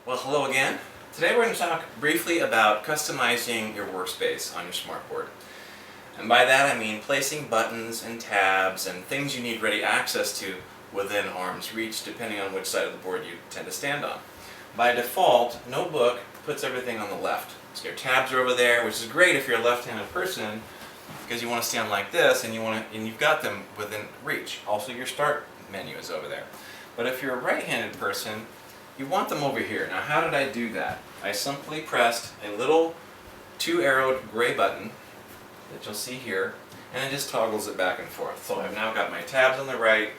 Well, hello again. Today we're going to talk briefly about customizing your workspace on your smartboard. And by that I mean placing buttons and tabs and things you need ready access to within arm's reach depending on which side of the board you tend to stand on. By default, Notebook puts everything on the left. So your tabs are over there, which is great if you're a left-handed person because you want to stand like this and you've got them within reach. Also your start menu is over there. But if you're a right-handed person, you want them over here. Now how did I do that? I simply pressed a little two-arrowed gray button that you'll see here, and it just toggles it back and forth. So I've now got my tabs on the right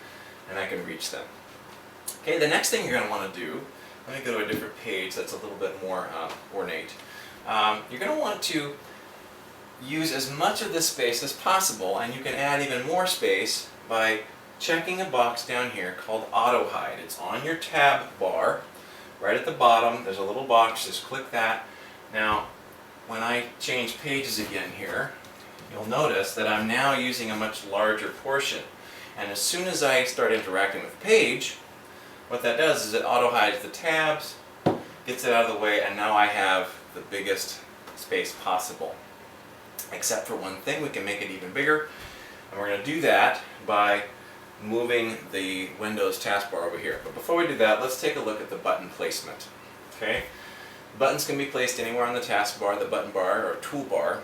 and I can reach them. Okay, the next thing you're going to want to do, let me go to a different page that's a little bit more ornate. You're going to want to use as much of this space as possible, and you can add even more space by checking a box down here called Auto Hide. It's on your tab bar, right at the bottom. There's a little box, just click that. Now, when I change pages again here, you'll notice that I'm now using a much larger portion. And as soon as I start interacting with the page, what that does is it auto hides the tabs, gets it out of the way, and now I have the biggest space possible. Except for one thing, we can make it even bigger. And we're going to do that by moving the Windows taskbar over here. But before we do that, let's take a look at the button placement. Okay, buttons can be placed anywhere on the taskbar, the button bar or toolbar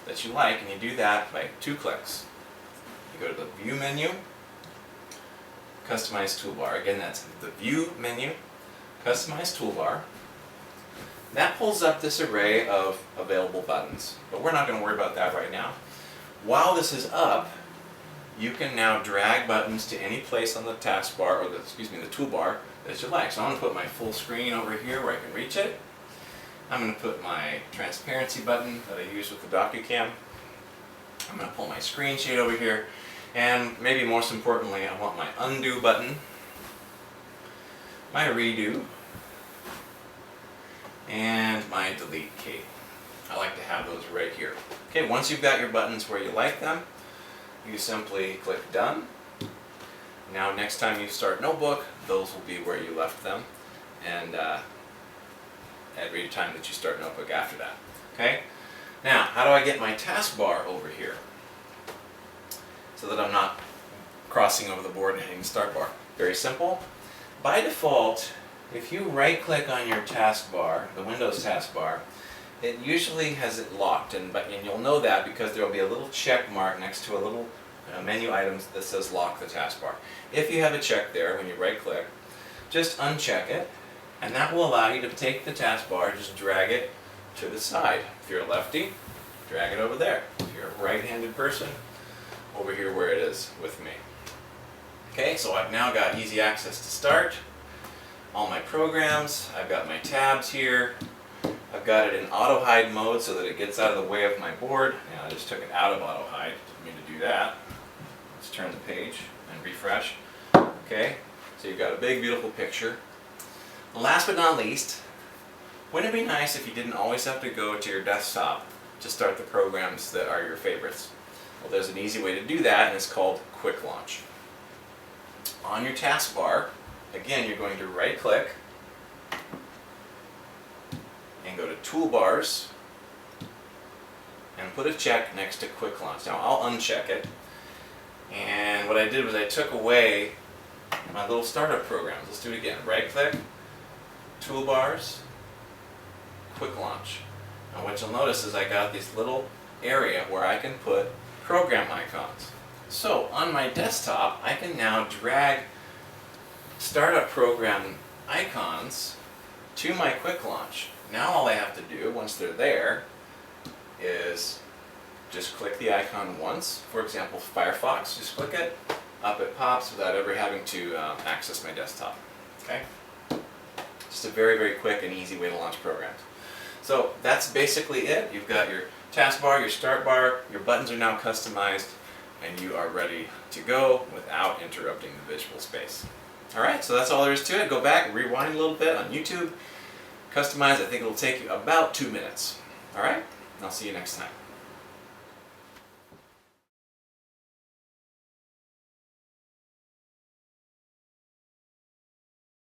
that you like, and you do that by 2 clicks. You go to the View menu, Customize Toolbar. Again, that's the View menu, Customize Toolbar. That pulls up this array of available buttons, but we're not going to worry about that right now. While this is up, you can now drag buttons to any place on the taskbar, or the toolbar that you like. So I'm going to put my full screen over here where I can reach it. I'm going to put my transparency button that I use with the DocuCam. I'm going to pull my screen shade over here. And maybe most importantly, I want my undo button, my redo, and my delete key. I like to have those right here. Okay, once you've got your buttons where you like them, you simply click Done. Now next time you start Notebook, those will be where you left them, and every time that you start Notebook after that. Okay? Now, how do I get my taskbar over here so that I'm not crossing over the board and hitting the start bar? Very simple. By default, if you right-click on your taskbar, the Windows taskbar, it usually has it locked, and you'll know that because there will be a little check mark next to a little menu item that says Lock the Taskbar. If you have a check there when you right-click, just uncheck it, and that will allow you to take the taskbar, just drag it to the side. If you're a lefty, drag it over there. If you're a right-handed person, over here where it is with me. Okay, so I've now got easy access to start all my programs. I've got my tabs here. I've got it in auto hide mode so that it gets out of the way of my board. Now I just took it out of auto hide. Didn't mean to do that. Let's turn the page and refresh. Okay, so you've got a big beautiful picture. Last but not least, wouldn't it be nice if you didn't always have to go to your desktop to start the programs that are your favorites? Well, there's an easy way to do that, and it's called Quick Launch. On your taskbar, again, you're going to right click and go to Toolbars and put a check next to Quick Launch. Now I'll uncheck it, and what I did was I took away my little startup programs. Let's do it again. Right click, Toolbars, Quick Launch. Now what you'll notice is I got this little area where I can put program icons. So on my desktop I can now drag startup program icons to my Quick Launch. Now all I have to do, once they're there, is just click the icon once. For example, Firefox, just click it, up it pops without ever having to access my desktop. Okay? Just a very, very quick and easy way to launch programs. So that's basically it. You've got your taskbar, your start bar, your buttons are now customized, and you are ready to go without interrupting the visual space. Alright, so that's all there is to it. Go back, rewind a little bit on YouTube. Customize, I think it'll take you about 2 minutes. Alright? And I'll see you next time.